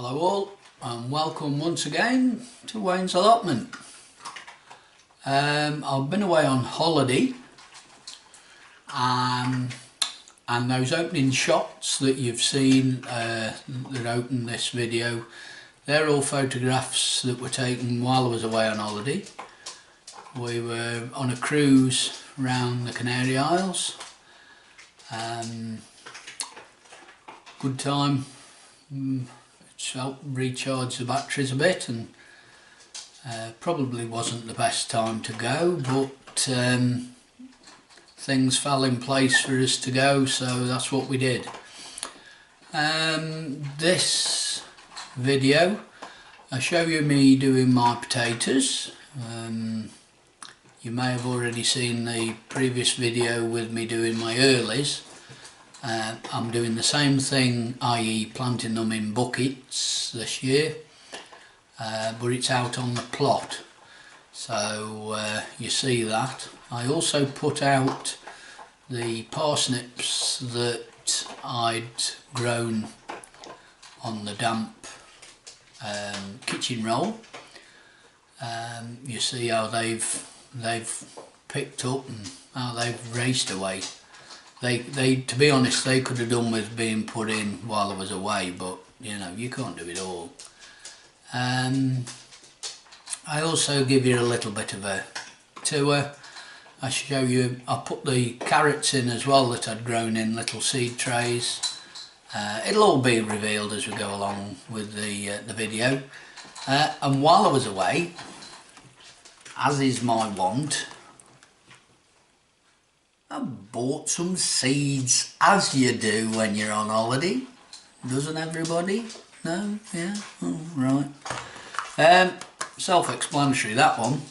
Hello all and welcome once again to Wayne's Allotment. I've been away on holiday and those opening shots that you've seen that open this video, they're all photographs that were taken while I was away on holiday. We were on a cruise around the Canary Isles. Good time. It's helped recharge the batteries a bit, and probably wasn't the best time to go, but things fell in place for us to go, so that's what we did. This video I show you me doing my potatoes. You may have already seen the previous video with me doing my earlies. I'm doing the same thing, i.e. planting them in buckets this year, but it's out on the plot, so you see that. I also put out the parsnips that I'd grown on the damp kitchen roll. You see how they've picked up and how they've raced away. They to be honest, they could have done with being put in while I was away, but you know, you can't do it all. I also give you a little bit of a tour. I show you, I put the carrots in as well that I'd grown in little seed trays. It'll all be revealed as we go along with the video. And while I was away, as is my wont, I bought some seeds, as you do when you're on holiday. Doesn't everybody? No? Yeah? Oh, right. Self-explanatory, that one.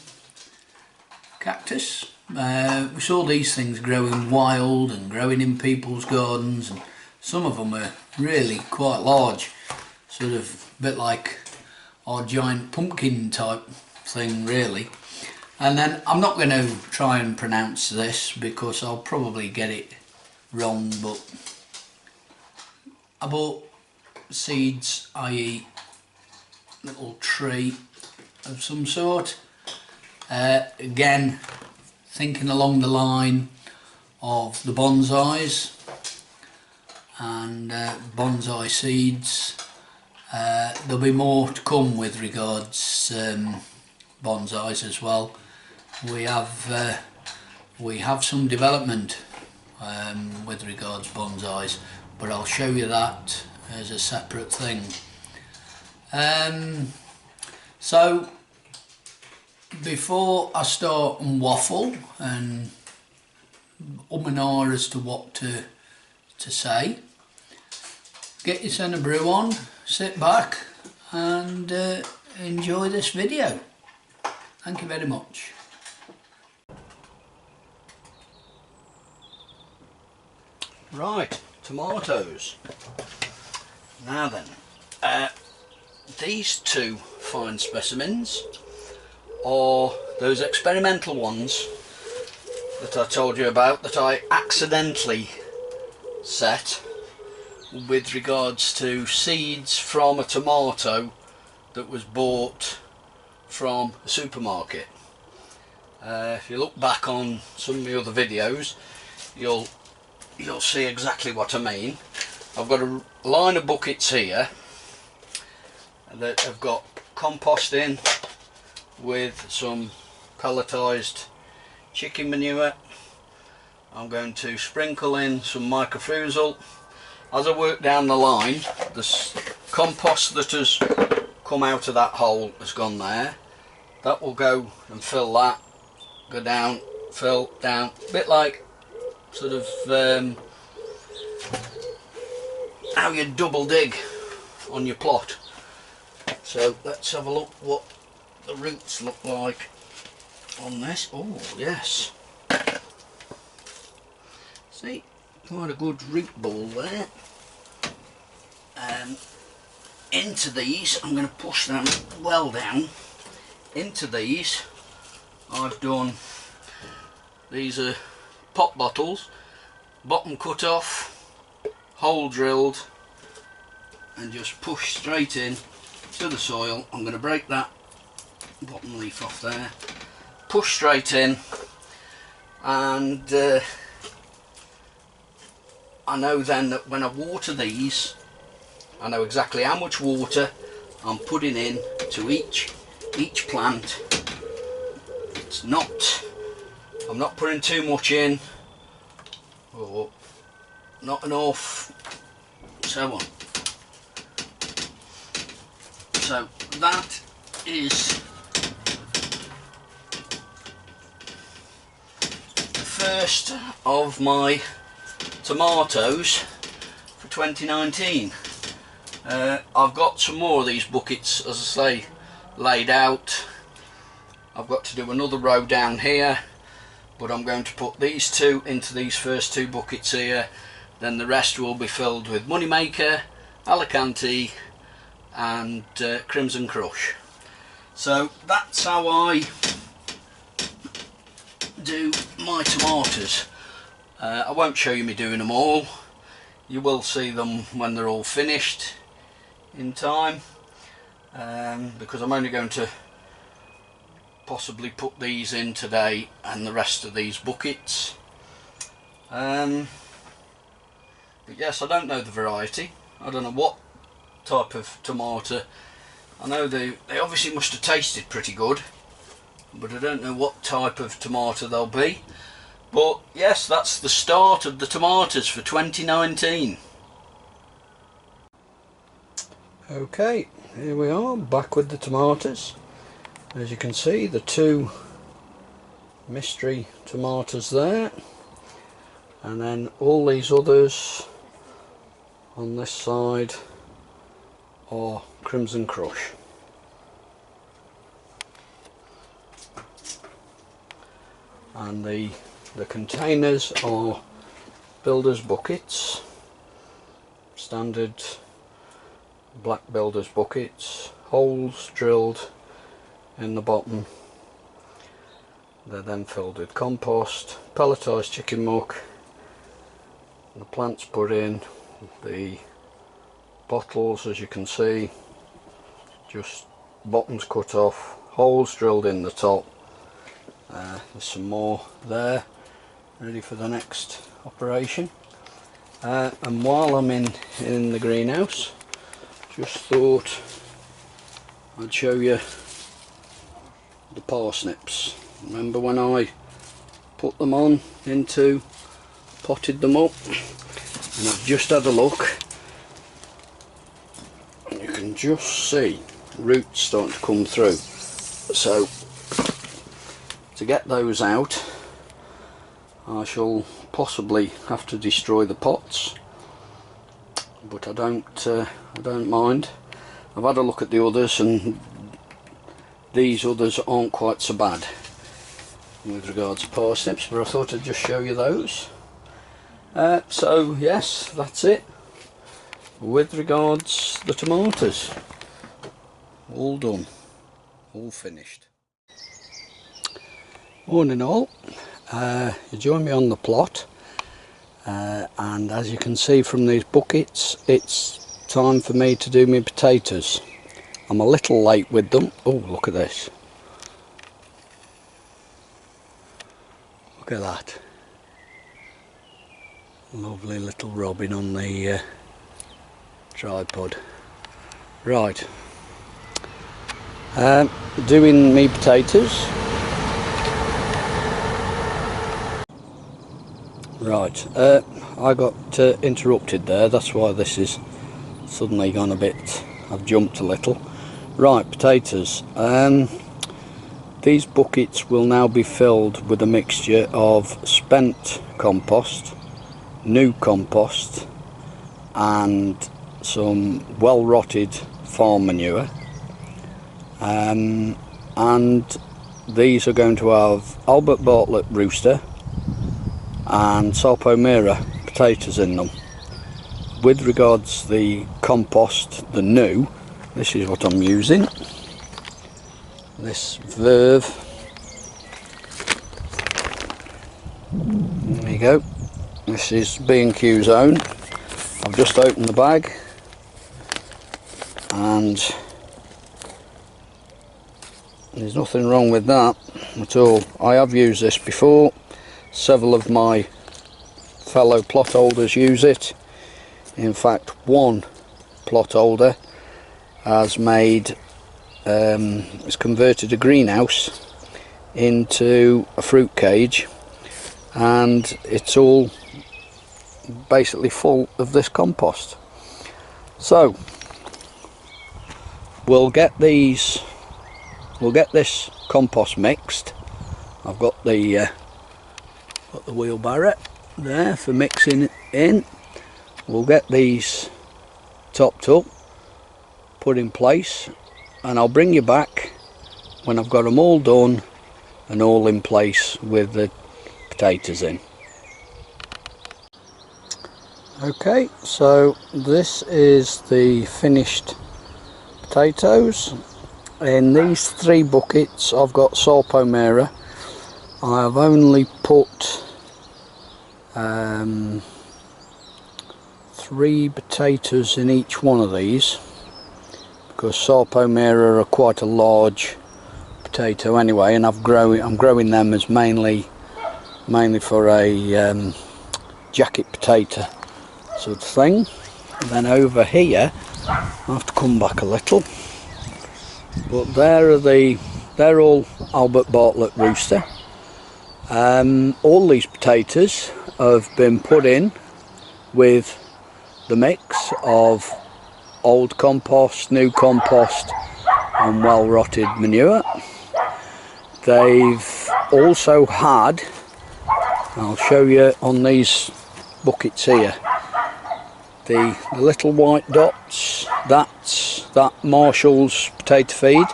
Cactus. We saw these things growing wild and growing in people's gardens, and some of them are really quite large. Sort of a bit like our giant pumpkin type thing, really. And then I'm not going to try and pronounce this because I'll probably get it wrong, but I bought seeds, i.e. little tree of some sort. Again, thinking along the line of the bonsais and bonsai seeds. There'll be more to come with regards bonsais as well. We have some development with regards bonsais, but I'll show you that as a separate thing. So before I start and waffle and and ah as to what to say, get your centre brew on, sit back and enjoy this video. Thank you very much. Right, tomatoes. Now then, these two fine specimens are those experimental ones that I told you about that I accidentally set with regards to seeds from a tomato that was bought from a supermarket. If you look back on some of the other videos, you'll see exactly what I mean. I've got a line of buckets here that have got compost in with some pelletized chicken manure. I'm going to sprinkle in some microfusel. As I work down the line, the compost that has come out of that hole has gone there. That will go and fill that, go down, fill down, a bit like sort of how you double dig on your plot. So let's have a look what the roots look like on this. Oh yes, see, quite a good root ball there. Into these, I'm going to push them well down. Into these I've done, these are pop bottles, bottom cut off, hole drilled, and just push straight in to the soil. I'm going to break that bottom leaf off there, push straight in, and I know then that when I water these, I know exactly how much water I'm putting in to each plant. I'm not putting too much in, or not enough, so on. So that is the first of my tomatoes for 2019. I've got some more of these buckets, as I say, laid out. I've got to do another row down here, but I'm going to put these two into these first two buckets here, then the rest will be filled with Moneymaker, Alicante and Crimson Crush. So that's how I do my tomatoes. I won't show you me doing them all. You will see them when they're all finished in time, because I'm only going to possibly put these in today and the rest of these buckets. But yes, I don't know the variety. I don't know what type of tomato. I know they obviously must have tasted pretty good, but I don't know what type of tomato they'll be. But yes, that's the start of the tomatoes for 2019. Okay, here we are, back with the tomatoes. As you can see, the two mystery tomatoes there, and then all these others on this side are Crimson Crush. And the containers are builders buckets, standard black builders buckets, holes drilled in the bottom. They're then filled with compost, pelletised chicken muck, the plants put in, the bottles, as you can see, just bottoms cut off, holes drilled in the top. There's some more there ready for the next operation. And while I'm in the greenhouse, just thought I'd show you the parsnips. Remember when I put them on into, potted them up, and I've just had a look, and you can just see roots starting to come through. So to get those out, I shall possibly have to destroy the pots, but I don't mind. I've had a look at the others, and these others aren't quite so bad with regards to parsnips, but I thought I'd just show you those. So yes, that's it with regards to the tomatoes. All done, all finished. Morning all. You join me on the plot, and as you can see from these buckets, it's time for me to do my potatoes. I'm a little late with them. Oh, look at this. Look at that. Lovely little robin on the tripod. Right. Doing me potatoes. Right, I got interrupted there, that's why this is suddenly gone a bit, I've jumped a little. Right, potatoes. These buckets will now be filled with a mixture of spent compost, new compost, and some well rotted farm manure. And these are going to have Albert Bartlett Rooster and Salpomera potatoes in them. With regards to the compost, the new, this is what I'm using. This Verve. There you go. This is B&Q's own. I've just opened the bag. and there's nothing wrong with that at all. I have used this before. Several of my fellow plot holders use it. In fact, one plot holder has has converted a greenhouse into a fruit cage, and it's all basically full of this compost. So we'll get this compost mixed. I've got the wheelbarrow there for mixing it in. We'll get these topped up, put in place, and I'll bring you back when I've got them all done and all in place with the potatoes in. Okay, so this is the finished potatoes. In these 3 buckets I've got salpomera. I have only put 3 potatoes in each one of these, because salpomera are quite a large potato anyway, and I'm growing them as mainly for a jacket potato sort of thing. And then over here I have to come back a little, but they're all Albert Bartlett Rooster. All these potatoes have been put in with the mix of old compost, new compost and well rotted manure. They've also had, I'll show you on these buckets here, the little white dots, that Marshall's potato feed.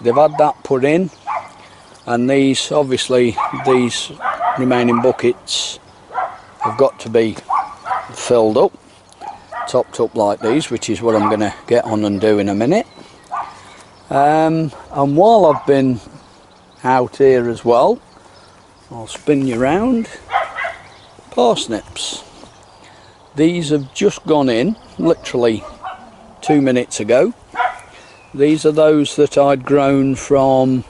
They've had that put in, and these remaining buckets have got to be filled up, topped up like these, which is what I'm going to get on and do in a minute. And while I've been out here as well, I'll spin you round. Parsnips. These have just gone in literally 2 minutes ago. These are those that I'd grown from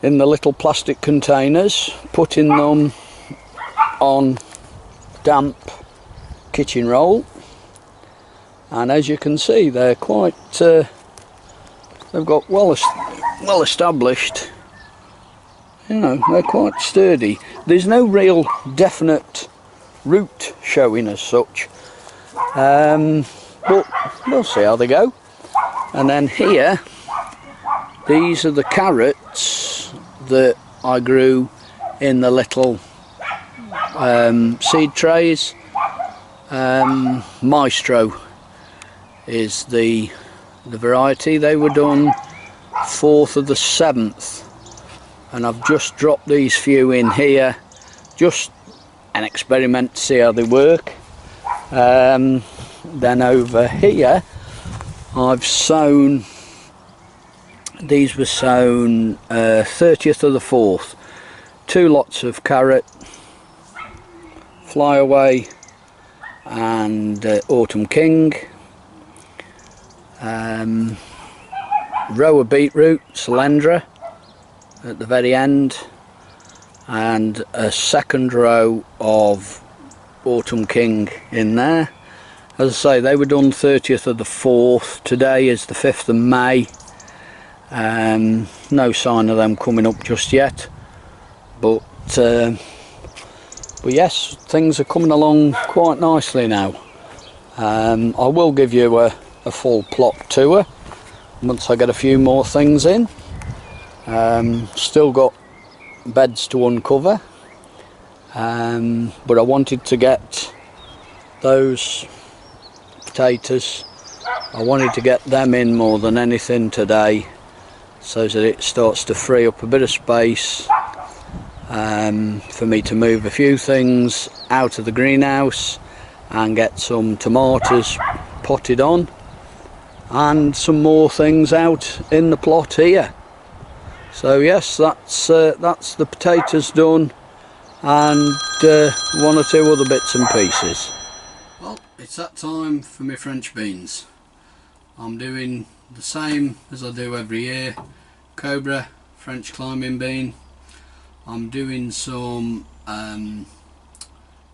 in the little plastic containers, putting them on damp kitchen roll, and as you can see they're quite they've got well established, you know, they're quite sturdy. There's no real definite root showing as such, but we'll see how they go. And then here, these are the carrots that I grew in the little seed trays. Maestro is the variety. They were done 4th of the 7th, and I've just dropped these few in here, just an experiment to see how they work. Then over here I've sown, these were sown 30th of the 4th, 2 lots of carrot, flyaway and autumn king, row of beetroot, Solendra at the very end, and a second row of autumn king in there. As I say, they were done 30th of the 4th. Today is the 5th of May. No sign of them coming up just yet, but yes, things are coming along quite nicely now. I will give you a full plot tour once I get a few more things in. Still got beds to uncover, but I wanted to get those potatoes, I wanted to get them in more than anything today, so that it starts to free up a bit of space for me to move a few things out of the greenhouse and get some tomatoes potted on and some more things out in the plot here. So yes, that's the potatoes done, and 1 or 2 other bits and pieces. Well, it's that time for my French beans. I'm doing the same as I do every year. Cobra, French climbing bean. I'm doing some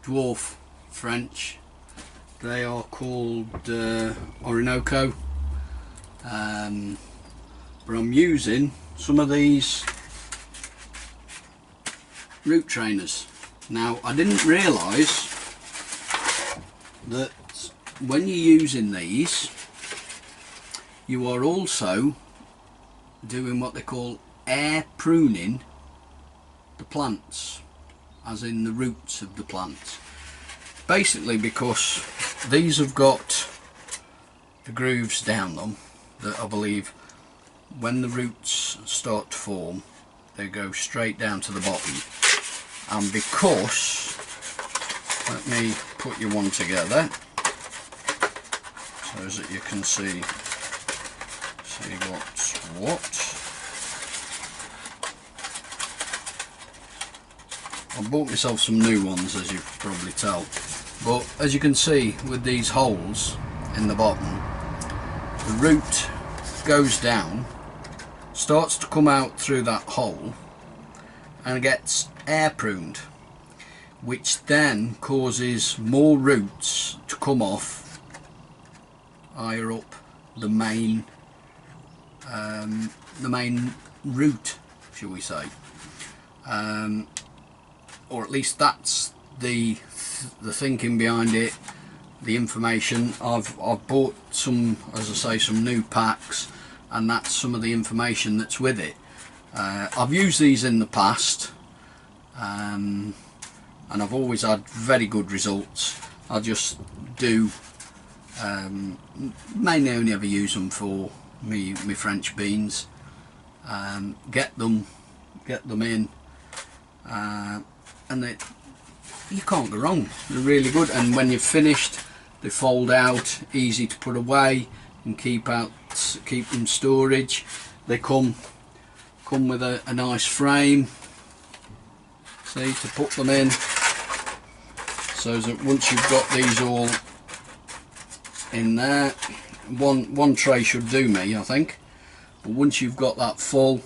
dwarf French. They are called Orinoco. But I'm using some of these root trainers. Now, I didn't realise that when you're using these, you are also doing what they call air pruning the plants, as in the roots of the plants. Basically, because these have got the grooves down them that I believe when the roots start to form, they go straight down to the bottom. And because, let me put you one together so that you can see what's what. I bought myself some new ones, as you can probably tell, but as you can see with these holes in the bottom, the root goes down, starts to come out through that hole and gets air pruned, which then causes more roots to come off higher up the main root, shall we say, or at least that's the thinking behind it, the information. I've bought some, as I say, some new packs, and that's some of the information that's with it. I've used these in the past, and I've always had very good results. I just do mainly only ever use them for me French beans. Get them in, and you can't go wrong. They're really good, and when you've finished, they fold out, easy to put away and keep in storage. They come with a nice frame, see, to put them in, so that once you've got these all in there, one tray should do me, I think. But once you've got that full,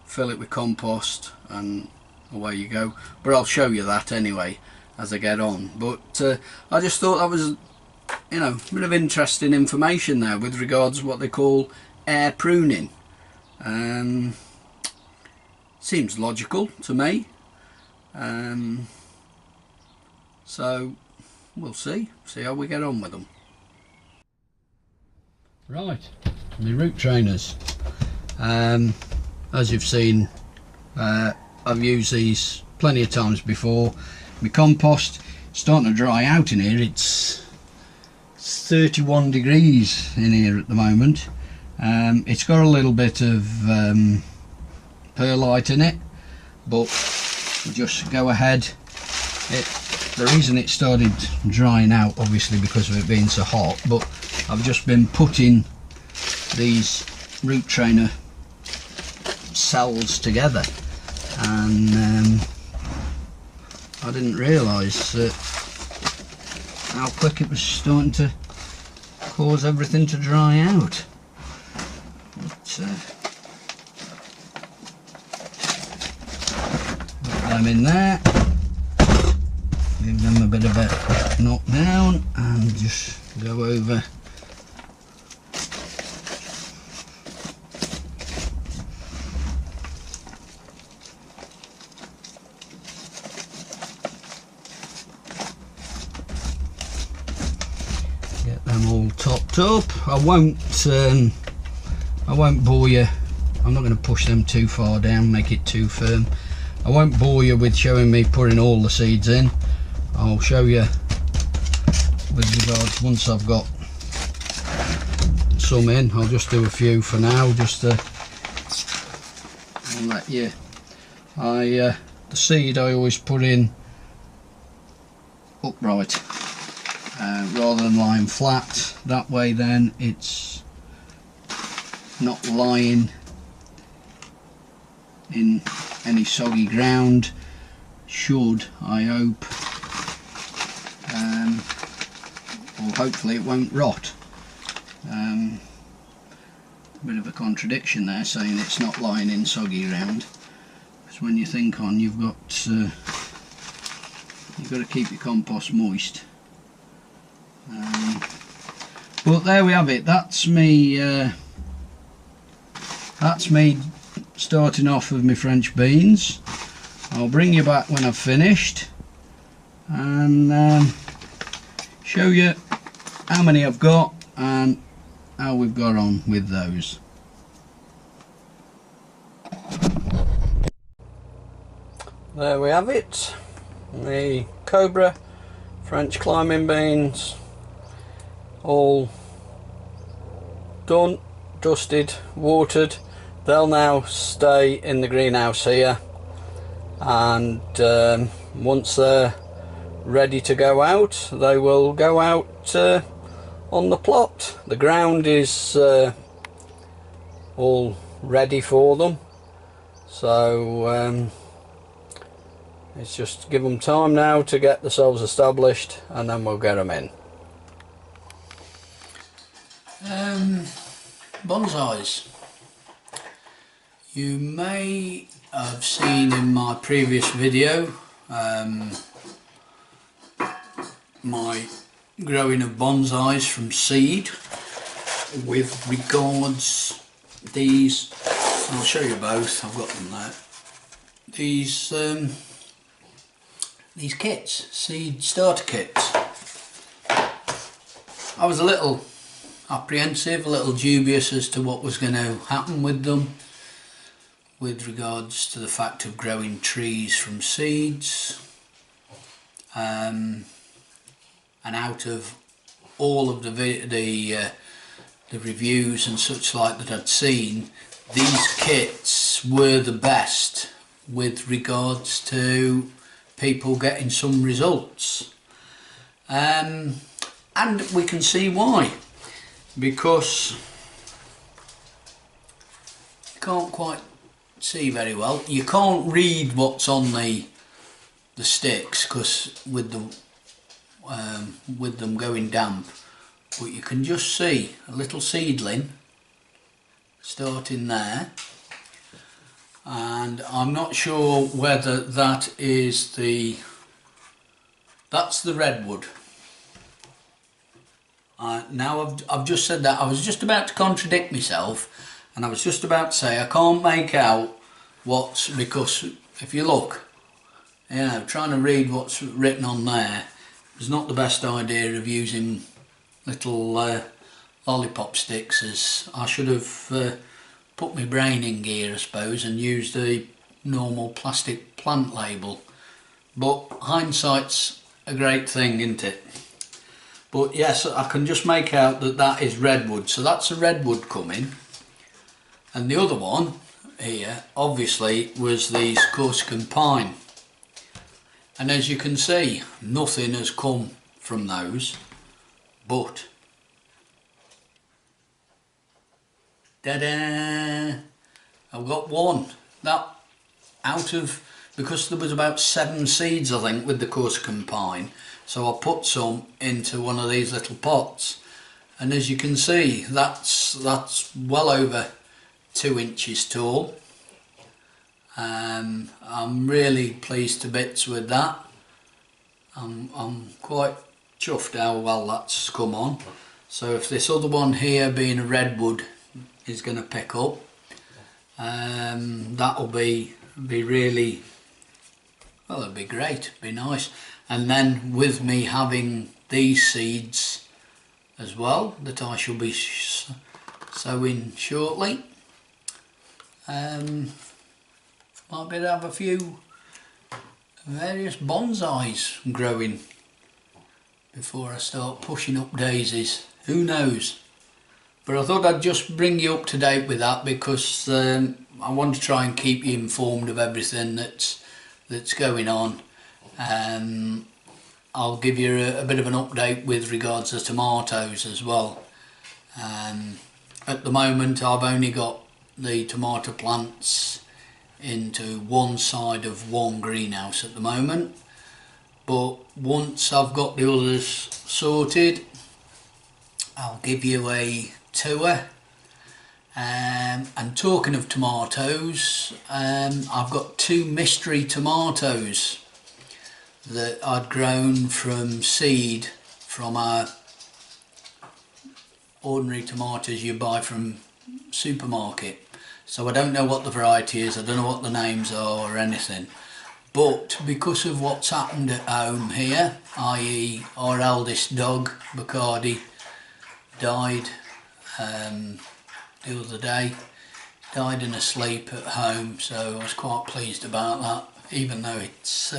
fill it with compost and away you go. But I'll show you that anyway as I get on. But I just thought that was, you know, a bit of interesting information there with regards to what they call air pruning. Seems logical to me. So we'll see how we get on with them. Right, the root trainers. As you've seen, I've used these plenty of times before. My compost is starting to dry out in here. It's 31 degrees in here at the moment. It's got a little bit of perlite in it, but just go ahead. The reason it started drying out, obviously because of it being so hot, but I've just been putting these root trainer cells together, and I didn't realise how quick it was starting to cause everything to dry out. But, put them in there, give them a bit of a knock down, and just go over all topped up. I won't bore you. I'm not going to push them too far down, make it too firm. I won't bore you with showing me putting all the seeds in. I'll show you with regards once I've got some in. I'll just do a few for now, just to let you. The seed I always put in upright, rather than lying flat. That way then it's not lying in any soggy ground, should, I hope, or hopefully it won't rot. a bit of a contradiction there, saying it's not lying in soggy ground, because when you think on, you've got to keep your compost moist. But there we have it. That's me starting off with my French beans. I'll bring you back when I've finished and show you how many I've got and how we've got on with those. There we have it, the Cobra French climbing beans, all done, dusted, watered. They'll now stay in the greenhouse here, and once they're ready to go out, they will go out on the plot. The ground is all ready for them, so it's just give them time now to get themselves established, and then we'll get them in. Bonsais. You may have seen in my previous video my growing of bonsais from seed. With regards these, I'll show you both, I've got them there. These kits, seed starter kits. I was a little apprehensive, a little dubious as to what was going to happen with them, with regards to the fact of growing trees from seeds. And out of all of the reviews and such like that I'd seen, these kits were the best with regards to people getting some results. And we can see why, because you can't quite see very well. You can't read what's on the sticks because with them going damp, but you can just see a little seedling starting there, and I'm not sure whether that's the redwood. Now I've just said that. I was just about to contradict myself, and I was just about to say I can't make out what's, because if you look, you know, trying to read what's written on there is not the best idea of using little lollipop sticks, as I should have put my brain in gear, I suppose, and used a normal plastic plant label. But hindsight's a great thing, isn't it? But yes, I can just make out that that is redwood, so that's a redwood coming. And the other one here obviously was the Corsican pine, and as you can see, nothing has come from those, but ta-da! I've got one that out of, because there was about 7 seeds I think with the Corsican pine, so I put some into one of these little pots, and as you can see, that's well over 2 inches tall. I'm really pleased to bits with that. I'm quite chuffed how well that's come on. So if this other one here, being a redwood, is going to pick up, that'll be really, well, it'll be great, it'll be nice. And then with me having these seeds as well that I shall be sowing shortly, might be able to have a few various bonsais growing before I start pushing up daisies. Who knows? But I thought I'd just bring you up to date with that, because I want to try and keep you informed of everything that's going on. I'll give you a bit of an update with regards to tomatoes as well. At the moment I've only got the tomato plants into one side of one greenhouse at the moment, but once I've got the others sorted, I'll give you a tour And talking of tomatoes, I've got 2 mystery tomatoes that I'd grown from seed from our ordinary tomatoes you buy from supermarket. So I don't know what the variety is, I don't know what the names are or anything. But because of what's happened at home here, i.e. our eldest dog, Bacardi, died the other day, died in a sleep at home, so I was quite pleased about that, even though it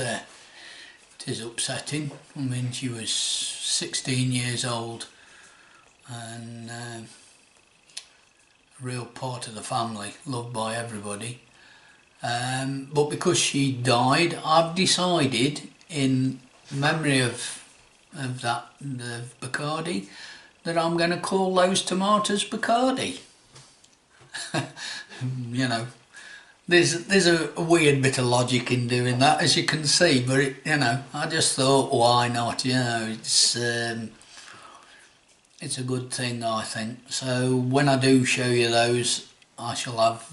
is upsetting. I mean, she was 16 years old and a real part of the family, loved by everybody. But because she died, I've decided, in memory of the Bacardi, that I'm going to call those tomatoes Bacardi. You know, there's a weird bit of logic in doing that, as you can see, but you know, I just thought, why not? You know, it's a good thing, I think. So when I do show you those, I shall have,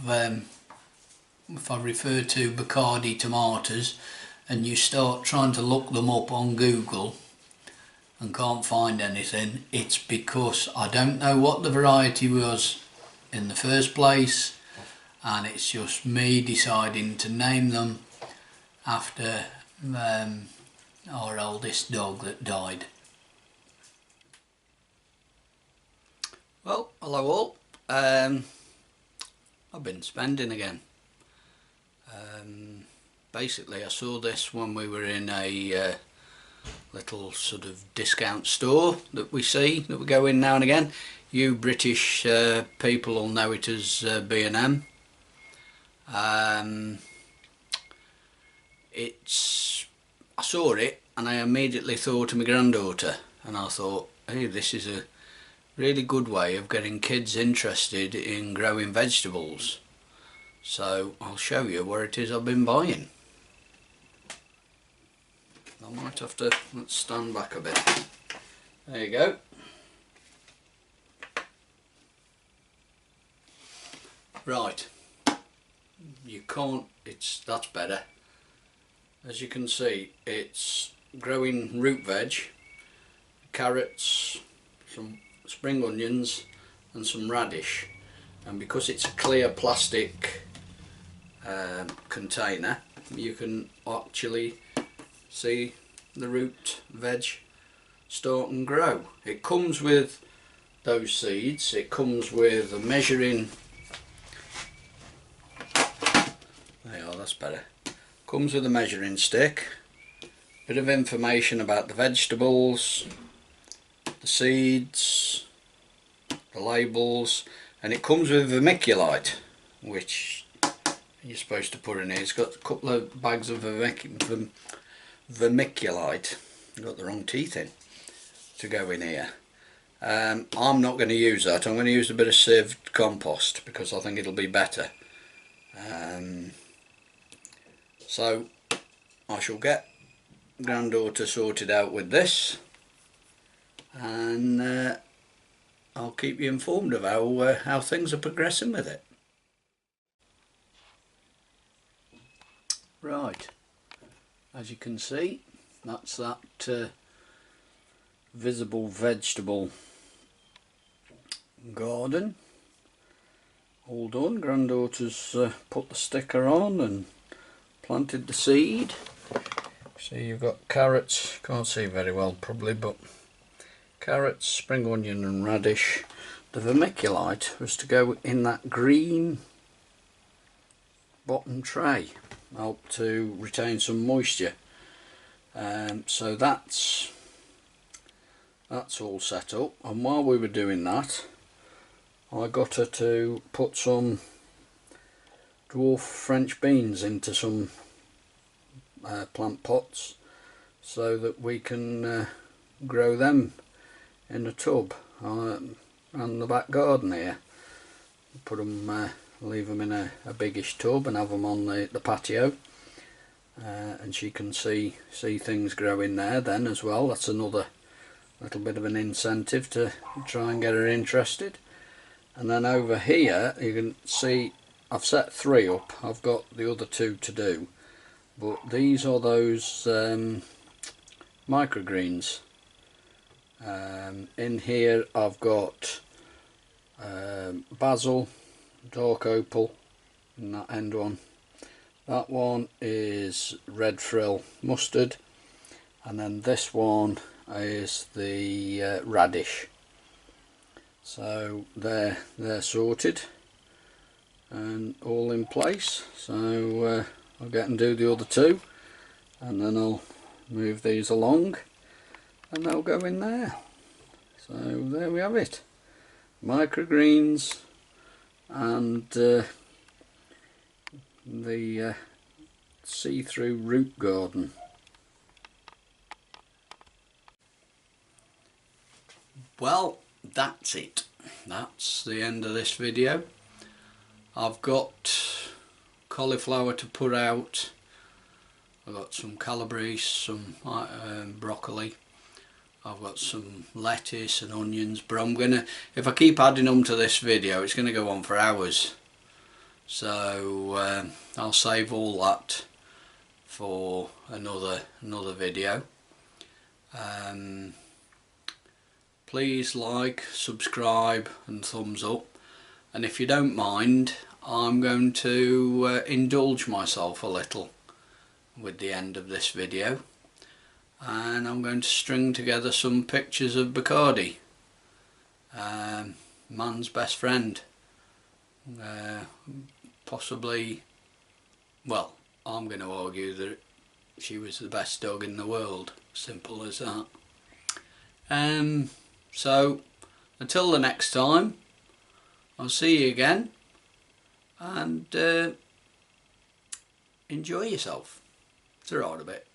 if I refer to Bacardi tomatoes and you start trying to look them up on Google and can't find anything, it's because I don't know what the variety was in the first place, and it's just me deciding to name them after our eldest dog that died. Well, hello all. I've been spending again. Basically I saw this when we were in a little sort of discount store that we go in now and again. You British people will know it as B&M. I saw it and I immediately thought of my granddaughter, and I thought, hey, this is a really good way of getting kids interested in growing vegetables. So I'll show you where it is I've been buying. I might have to, let's stand back a bit. There you go. Right, you can't, that's better. As you can see, it's growing root veg, carrots, some spring onions and some radish, and because it's a clear plastic container, you can actually see the root veg start and grow. It comes with those seeds, it comes with a measuring, there you are, that's better, comes with a measuring stick, bit of information about the vegetables, the seeds, the labels, and it comes with vermiculite, which you're supposed to put in here. It's got a couple of bags of vermiculite, I've got the wrong teeth in, to go in here. I'm not going to use that. I'm going to use a bit of sieved compost because I think it'll be better. So I shall get granddaughter sorted out with this, and I'll keep you informed of how things are progressing with it. Right, as you can see, that's that visible vegetable garden all done. Granddaughter's put the sticker on and planted the seed. See, you've got carrots, can't see very well probably, but carrots, spring onion and radish. The vermiculite was to go in that green bottom tray, help to retain some moisture. So that's all set up, and while we were doing that I got her to put some dwarf French beans into some plant pots so that we can grow them in a tub and the back garden here. Put them, leave them in a biggish tub and have them on the patio, and she can see things growing there then as well. That's another little bit of an incentive to try and get her interested. And then over here you can see I've set 3 up. I've got the other 2 to do, but these are those microgreens. In here I've got basil, dark opal in that end one. That one is red frill mustard, and then this one is the radish. So they're sorted and all in place. So I'll get and do the other 2, and then I'll move these along and they'll go in there. So there we have it, microgreens and the see-through root garden. Well, that's it. That's the end of this video. I've got cauliflower to put out. I've got some calabrese, some broccoli. I've got some lettuce and onions, but I'm gonna, if I keep adding them to this video, it's gonna go on for hours. So I'll save all that for another video. Please like, subscribe and thumbs up, and if you don't mind, I'm going to indulge myself a little with the end of this video, and I'm going to string together some pictures of Bacardi, man's best friend. Possibly, well, I'm going to argue that she was the best dog in the world, simple as that. So until the next time, I'll see you again, and enjoy yourself. It's alright a bit.